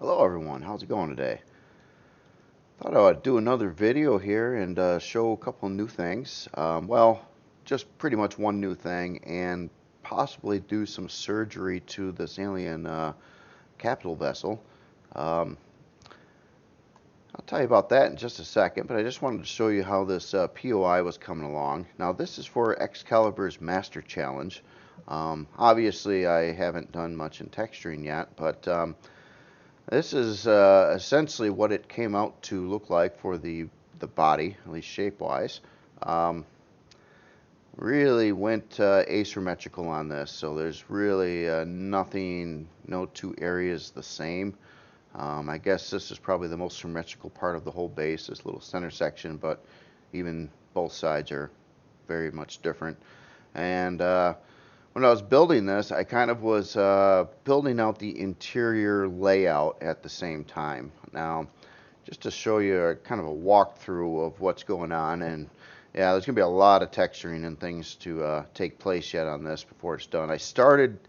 Hello everyone, how's it going today? Thought I would do another video here and show a couple new things. Well, just pretty much one new thing and possibly do some surgery to this alien capital vessel. Um, I'll tell you about that in just a second, but I just wanted to show you how this POI was coming along. Now this is for Excalibur's Master Challenge. Obviously I haven't done much in texturing yet, but this is essentially what it came out to look like for the body, at least shape-wise. Um, really went asymmetrical on this, so there's really nothing, no two areas the same. I guess this is probably the most symmetrical part of the whole base, this little center section, but even both sides are very much different. And when I was building this, I kind of was building out the interior layout at the same time. Now, just to show you a kind of a walkthrough of what's going on, and yeah, there's going to be a lot of texturing and things to take place yet on this before it's done. I started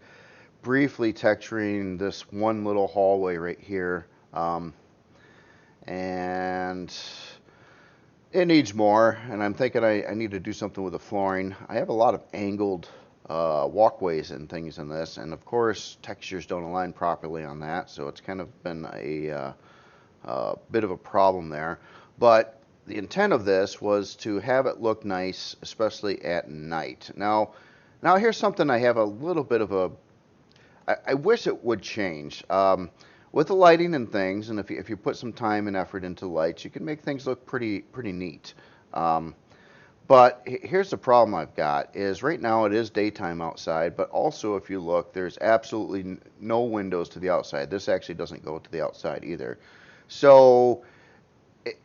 briefly texturing this one little hallway right here, and it needs more, and I'm thinking I need to do something with the flooring. I have a lot of angled walkways and things in this, and of course textures don't align properly on that, so it's kind of been a bit of a problem there. But the intent of this was to have it look nice, especially at night. Now here's something I have a little bit of a I wish it would change. With the lighting and things, and if you put some time and effort into lights, you can make things look pretty neat. But here's the problem I've got is right now it is daytime outside, but also if you look, there's absolutely no windows to the outside. This actually doesn't go to the outside either. So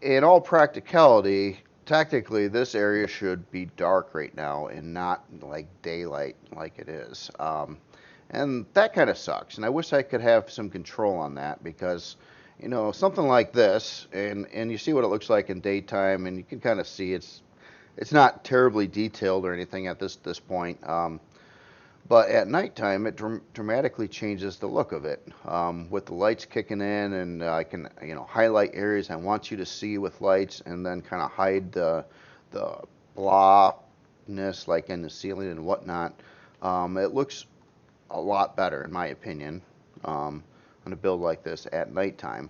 in all practicality, technically this area should be dark right now and not like daylight like it is. And that kind of sucks. And I wish I could have some control on that because, you know, something like this, and you see what it looks like in daytime, and you can kind of see it's not terribly detailed or anything at this point. But at nighttime, it dramatically changes the look of it. With the lights kicking in, and I can, you know, highlight areas I want you to see with lights, and then kind of hide the blahness like in the ceiling and whatnot. It looks a lot better, in my opinion, on a build like this at nighttime.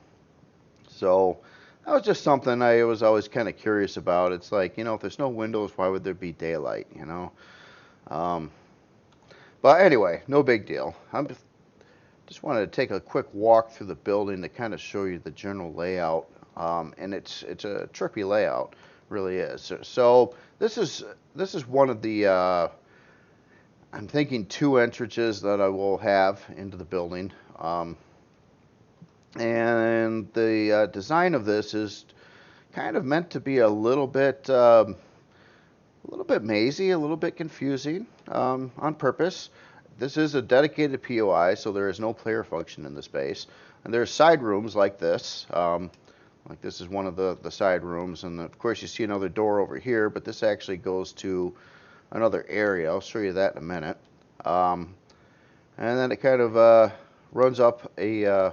So that was just something I was always kind of curious about. It's like, you know, if there's no windows, why would there be daylight, you know? But anyway, no big deal. I just wanted to take a quick walk through the building to kind of show you the general layout. And it's a trippy layout, really is. So this is one of the I'm thinking two entrances that I will have into the building. And the design of this is kind of meant to be a little bit mazy, a little bit confusing on purpose. This is a dedicated POI, so there is no player function in this base. And there are side rooms like this. Like this is one of the side rooms, and of course you see another door over here, but this actually goes to another area. I'll show you that in a minute. And then it kind of runs up a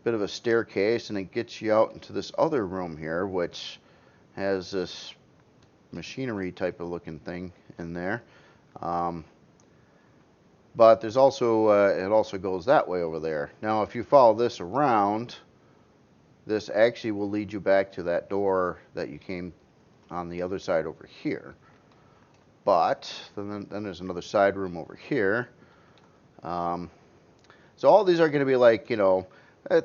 bit of a staircase, and it gets you out into this other room here, which has this machinery type of looking thing in there. But there's also it also goes that way over there. Now if you follow this around, this actually will lead you back to that door that you came on the other side over here. But then there's another side room over here. So all these are going to be like, you know,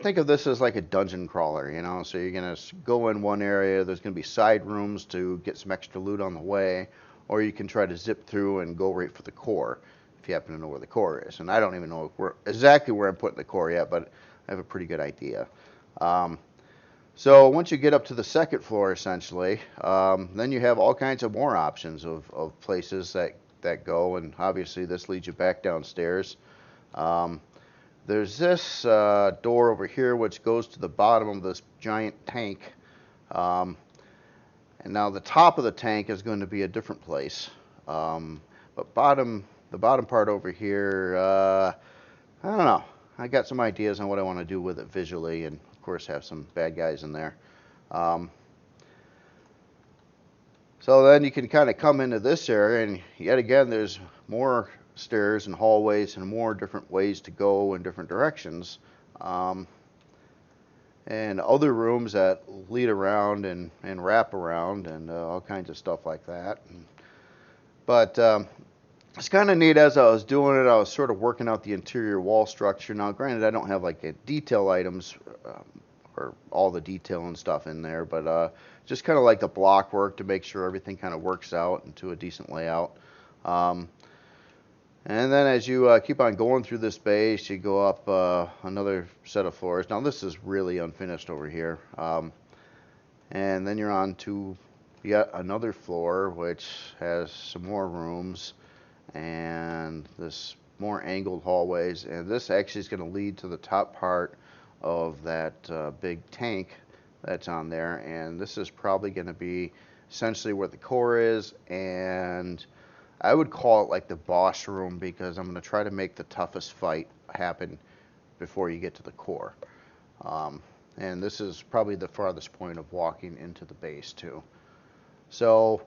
think of this as like a dungeon crawler, you know. So you're going to go in one area, there's going to be side rooms to get some extra loot on the way, or you can try to zip through and go right for the core, if you happen to know where the core is. And I don't even know exactly where I'm putting the core yet, but I have a pretty good idea. So once you get up to the second floor, essentially, then you have all kinds of more options of places that go, and obviously this leads you back downstairs. There's this door over here which goes to the bottom of this giant tank, and now the top of the tank is going to be a different place. But the bottom part over here, I don't know. I got some ideas on what I want to do with it visually, and of course have some bad guys in there. Um, so then you can kind of come into this area, and yet again there's more stairs and hallways and more different ways to go in different directions. Um, and other rooms that lead around and wrap around and all kinds of stuff like that. But it's kind of neat. As I was doing it, I was sort of working out the interior wall structure. Now, granted, I don't have like detail items or all the detail and stuff in there, but just kind of like the block work to make sure everything kind of works out into a decent layout. And then as you keep on going through this base, you go up another set of floors. Now this is really unfinished over here. And then you're on to yet another floor, which has some more rooms and this more angled hallways. And this actually is going to lead to the top part of that big tank that's on there. And this is probably going to be essentially where the core is, and I would call it like the boss room, because I'm going to try to make the toughest fight happen before you get to the core. And this is probably the farthest point of walking into the base too. So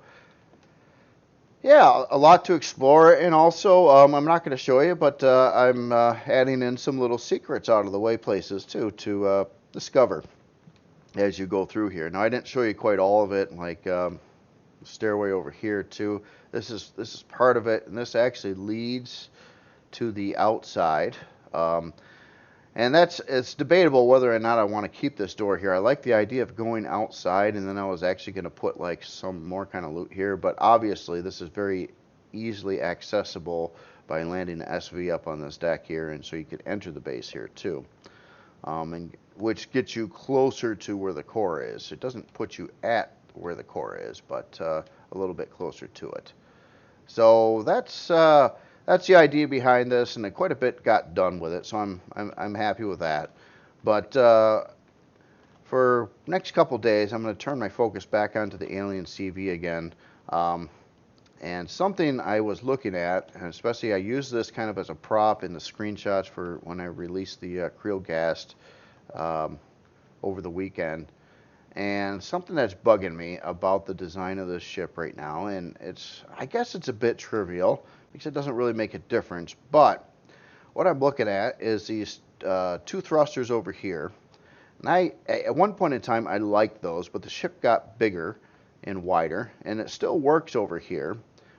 yeah, a lot to explore. And also I'm not going to show you, but I'm adding in some little secrets out of the way places too to discover as you go through here. Now I didn't show you quite all of it, like stairway over here too. This is part of it, and this actually leads to the outside. And it's debatable whether or not I want to keep this door here. I like the idea of going outside, and then I was actually going to put like some more kind of loot here, but obviously this is very easily accessible by landing the SV up on this deck here, and so you could enter the base here too. And which gets you closer to where the core is. It doesn't put you at where the core is, but a little bit closer to it. So that's the idea behind this, and quite a bit got done with it, so I'm happy with that. But for next couple days, I'm going to turn my focus back onto the Alien CV again. And something I was looking at, and especially I used this kind of as a prop in the screenshots for when I released the Creel Gast over the weekend. And something that's bugging me about the design of this ship right now, and I guess it's a bit trivial because it doesn't really make a difference, but what I'm looking at is these two thrusters over here. And at one point in time, I liked those, but the ship got bigger and wider, and it still works over here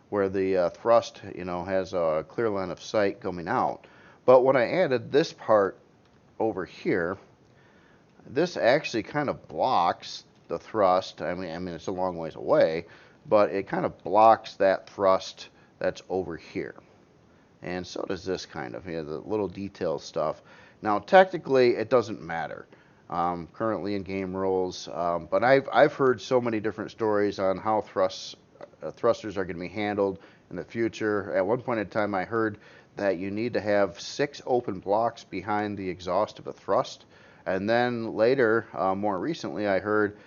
where the thrust, has a clear line of sight coming out. But when I added this part over here, this actually kind of blocks the thrust. I mean it's a long ways away, but it kind of blocks that thrust that's over here. And so does this kind of, the little detail stuff. Now technically it doesn't matter currently in game rules, but I've heard so many different stories on how thrusters are going to be handled in the future. At one point in time I heard that you need to have 6 open blocks behind the exhaust of a thrust. And then later, more recently, I heard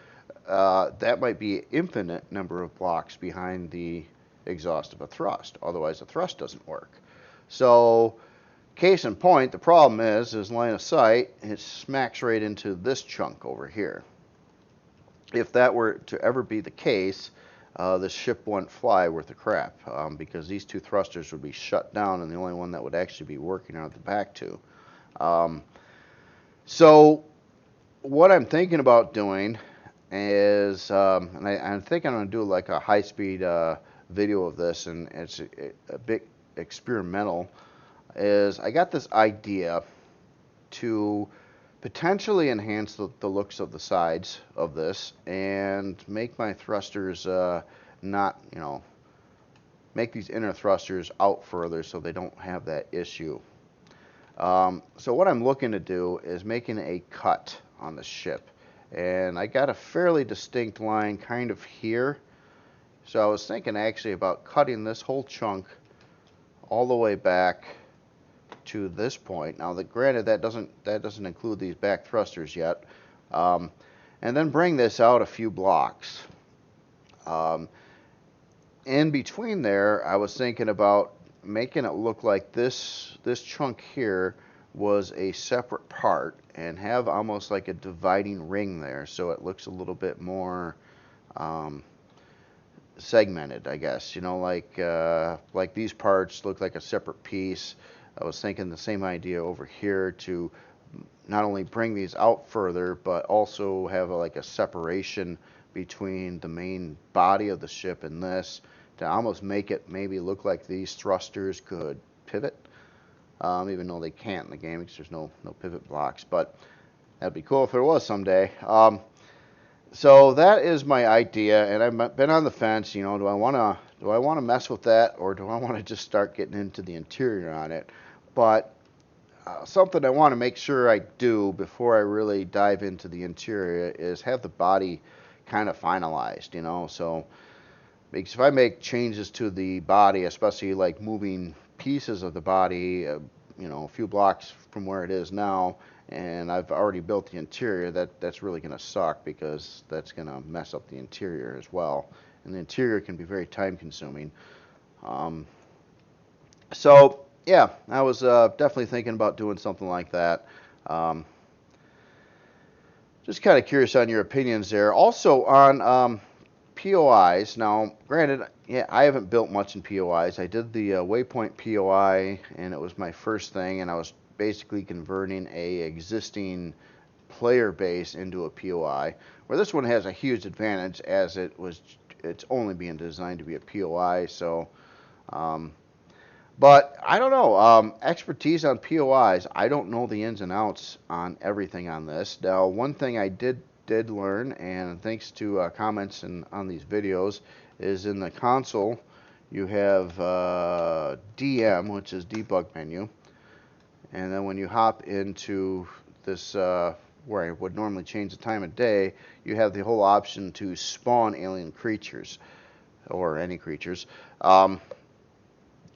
that might be an infinite number of blocks behind the exhaust of a thrust. Otherwise, the thrust doesn't work. So, case in point, the problem is line of sight, it smacks right into this chunk over here. If that were to ever be the case, the ship wouldn't fly worth a crap, because these two thrusters would be shut down, and the only one that would actually be working are the back two. So what I'm thinking about doing is, and I'm thinking I'm going to do like a high-speed video of this, and it's a bit experimental, is I got this idea to potentially enhance the looks of the sides of this and make my thrusters not, make these inner thrusters out further so they don't have that issue. So what I'm looking to do is making a cut on the ship, and I got a fairly distinct line kind of here, so I was thinking actually about cutting this whole chunk all the way back to this point. Now granted that doesn't include these back thrusters yet, and then bring this out a few blocks. In between there I was thinking about making it look like this chunk here was a separate part and have almost like a dividing ring there, so it looks a little bit more um, segmented, I guess. You know, like these parts look like a separate piece. I was thinking the same idea over here to not only bring these out further, but also have like a separation between the main body of the ship and this to almost make it maybe look like these thrusters could pivot, even though they can't in the game because there's no pivot blocks. But that'd be cool if there was someday. So that is my idea, and I've been on the fence. You know, do I want to mess with that, or do I want to just start getting into the interior on it? But something I want to make sure I do before I really dive into the interior is have the body kind of finalized. You know, so because if I make changes to the body, especially like moving pieces of the body, you know, a few blocks from where it is now, and I've already built the interior, that's really going to suck because that's going to mess up the interior as well. And the interior can be very time consuming. Um, so yeah, I was definitely thinking about doing something like that. Um, just kind of curious on your opinions there. Also on POIs. Now, granted, yeah, I haven't built much in POIs. I did the Waypoint POI, and it was my first thing, and I was basically converting a existing player base into a POI. Where this one has a huge advantage, as it's only being designed to be a POI. So, but I don't know. Expertise on POIs. I don't know the ins and outs on everything on this. Now, one thing I did learn, and thanks to comments on these videos, is in the console you have DM, which is debug menu, and then when you hop into this where I would normally change the time of day, you have the whole option to spawn alien creatures or any creatures,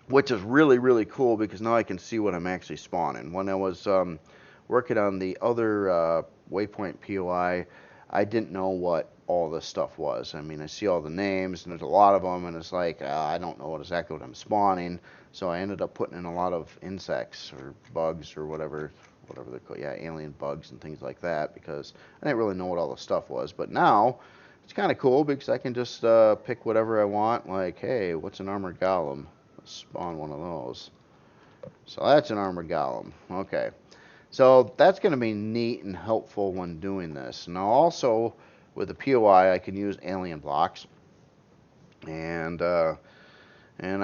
which is really cool because now I can see what I'm actually spawning. When I was working on the other Waypoint POI, I didn't know what all this stuff was. I mean, I see all the names, and there's a lot of them, and it's like, I don't know exactly what I'm spawning, so I ended up putting in a lot of insects or bugs or whatever they're called. Yeah, alien bugs and things like that, because I didn't really know what all the stuff was. But now, it's kind of cool because I can just pick whatever I want, like, hey, what's an armored golem? Let's spawn one of those. So that's an armored golem. Okay. So that's going to be neat and helpful when doing this. Now also with the POI I can use alien blocks, and I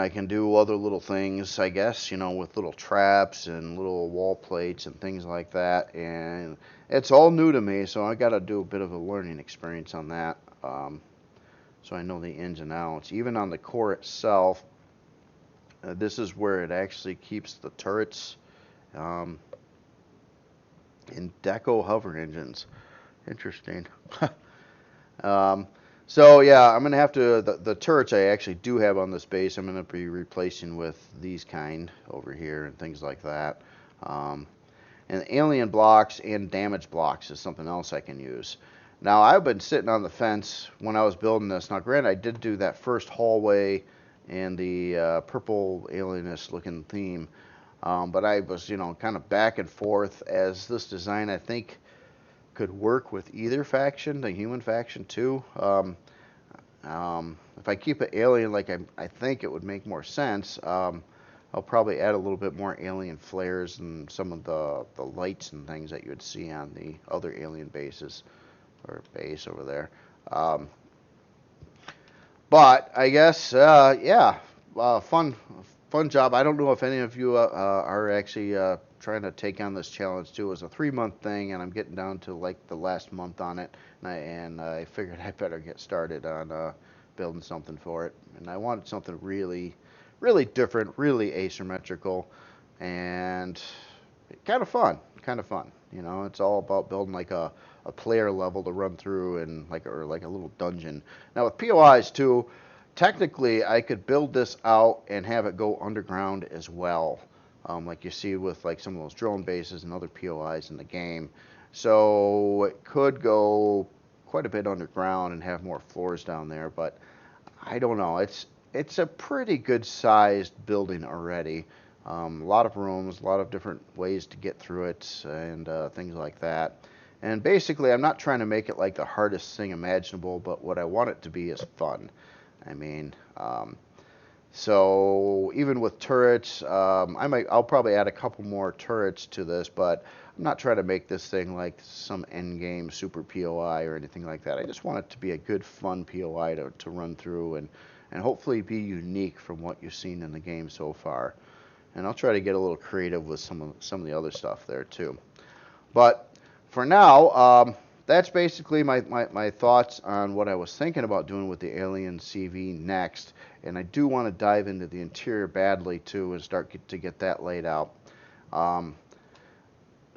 can do other little things, I guess, you know, with little traps and little wall plates and things like that. And it's all new to me, so I got to do a bit of a learning experience on that, so I know the ins and outs. Even on the core itself, this is where it actually keeps the turrets. In Deco hover engines. Interesting. So yeah, I'm gonna have to the turrets I actually do have on this base. I'm gonna be replacing with these kind over here and things like that. And alien blocks and damage blocks is something else I can use. Now I've been sitting on the fence when I was building this. Now granted, I did do that first hallway and the purple alienist looking theme. But I was, you know, kind of back and forth, as this design I think could work with either faction, the human faction too. If I keep it alien like I think it would make more sense, I'll probably add a little bit more alien flares and some of the lights and things that you would see on the other alien bases, or base over there. But I guess, yeah, fun job. I don't know if any of you are actually trying to take on this challenge too. It was a 3-month thing, and I'm getting down to like the last month on it, and I figured I better get started on building something for it. And I wanted something really different, really asymmetrical, and kind of fun. You know, it's all about building like a player level to run through, and like a little dungeon. Now with POIs too, technically I could build this out and have it go underground as well, like you see with like some of those drone bases and other POIs in the game. So it could go quite a bit underground and have more floors down there, but I don't know. It's a pretty good sized building already. A lot of rooms, a lot of different ways to get through it, and things like that. And basically, I'm not trying to make it like the hardest thing imaginable, but what I want it to be is fun. I mean, so even with turrets, I'll probably add a couple more turrets to this, but I'm not trying to make this thing like some end game super POI or anything like that. I just want it to be a good, fun POI to run through and hopefully be unique from what you've seen in the game so far. And I'll try to get a little creative with some of the other stuff there too. But for now, that's basically my thoughts on what I was thinking about doing with the Alien CV next. And I do want to dive into the interior badly too and start to get that laid out.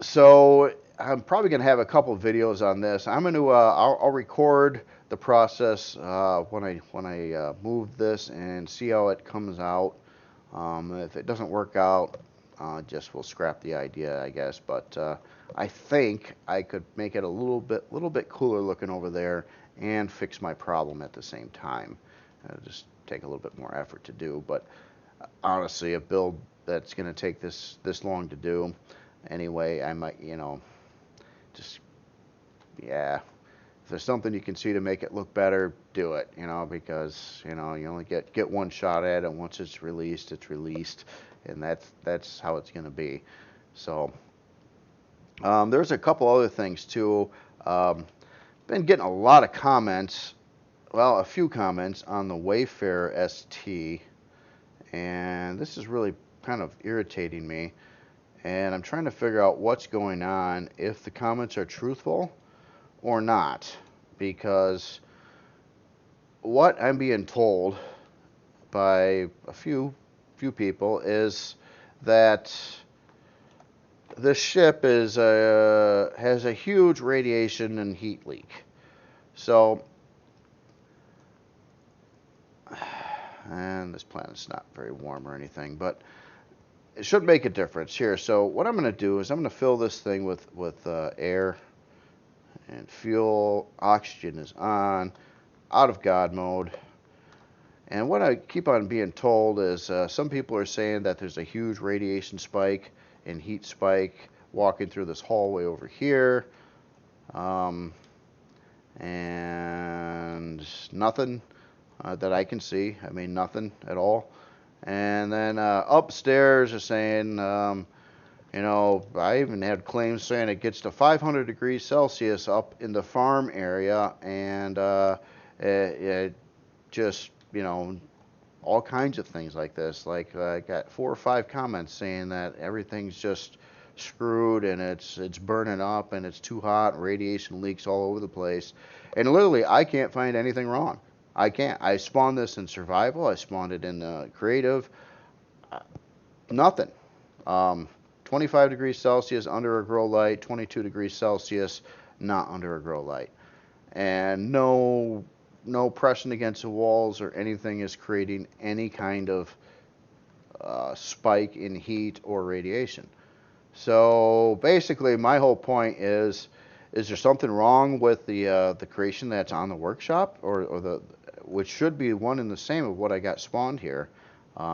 So I'm probably going to have a couple of videos on this. I'm going to I'll record the process when I move this and see how it comes out. If it doesn't work out, just we'll scrap the idea, I guess. But I think I could make it a little bit cooler looking over there and fix my problem at the same time. It'll just take a little bit more effort to do, but honestly, a build that's going to take this long to do, anyway, I might, just yeah. If there's something you can see to make it look better, do it, because, you only get one shot at it. Once it's released, and that's how it's going to be. So, there's a couple other things, too. Been getting a lot of comments, well, a few comments on the Wayfarer-ST, and this is really kind of irritating me, and I'm trying to figure out what's going on, if the comments are truthful or not, because what I'm being told by a few people is that this ship has a huge radiation and heat leak. So, and this planet's not very warm or anything, but it should make a difference here. So what I'm going to do is I'm going to fill this thing with air and fuel. Oxygen is on, out of God mode. And what I keep on being told is some people are saying that there's a huge radiation spike and heat spike walking through this hallway over here. And nothing that I can see. I mean, nothing at all. And then upstairs are saying, I even had claims saying it gets to 500 degrees Celsius up in the farm area, and it just, all kinds of things like this. Like I got 4 or 5 comments saying that everything's just screwed and it's burning up and it's too hot and radiation leaks all over the place. And literally, I can't find anything wrong. I can't. I spawned this in survival. I spawned it in creative. Nothing. 25 degrees Celsius under a grow light, 22 degrees Celsius not under a grow light. And no pressing against the walls or anything is creating any kind of spike in heat or radiation. So basically, my whole point is there something wrong with the creation that's on the workshop, or the which should be one and the same of what I got spawned here?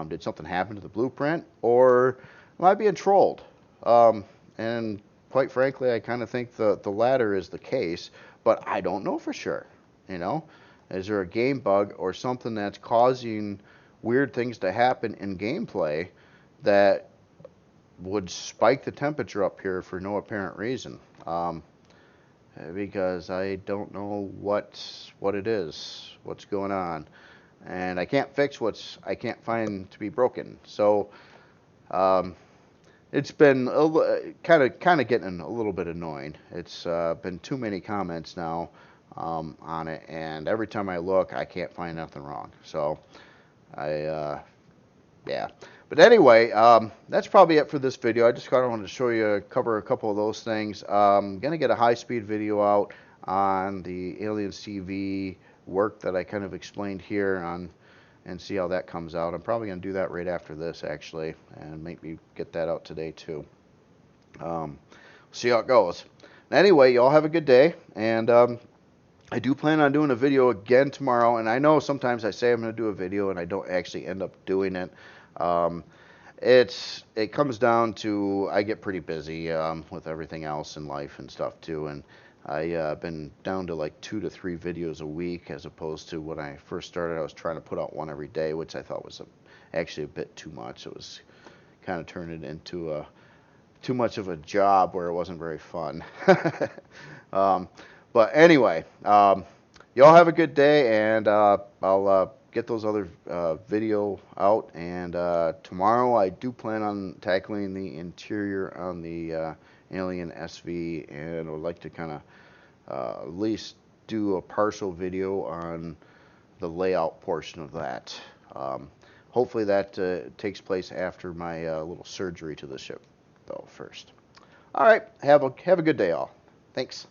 Did something happen to the blueprint, or am I being trolled? And quite frankly, I kind of think the latter is the case, but I don't know for sure. Is there a game bug or something that's causing weird things to happen in gameplay that would spike the temperature up here for no apparent reason? Because I don't know what it is, what's going on, and I can't fix I can't find to be broken. So it's been kind of getting a little bit annoying. It's been too many comments now on it, and every time I look, I can't find nothing wrong. So yeah. But anyway, that's probably it for this video. I just kind of wanted to cover a couple of those things. I'm going to get a high-speed video out on the Alien CV work that I kind of explained here and see how that comes out. I'm probably going to do that right after this, actually, and maybe get that out today, too. See how it goes. Anyway, y'all have a good day, and I do plan on doing a video again tomorrow, and I know sometimes I say I'm going to do a video and I don't actually end up doing it. it comes down to I get pretty busy with everything else in life and stuff too, and I've been down to like 2 to 3 videos a week as opposed to when I first started. I was trying to put out one every day, which I thought was actually a bit too much. It was kind of turned it into too much of a job where it wasn't very fun. um, but anyway, y'all have a good day, and I'll get those other video out. And tomorrow I do plan on tackling the interior on the Alien SV, and I would like to kind of at least do a partial video on the layout portion of that. Hopefully that takes place after my little surgery to the ship, though, first. All right, have a good day, all. Thanks.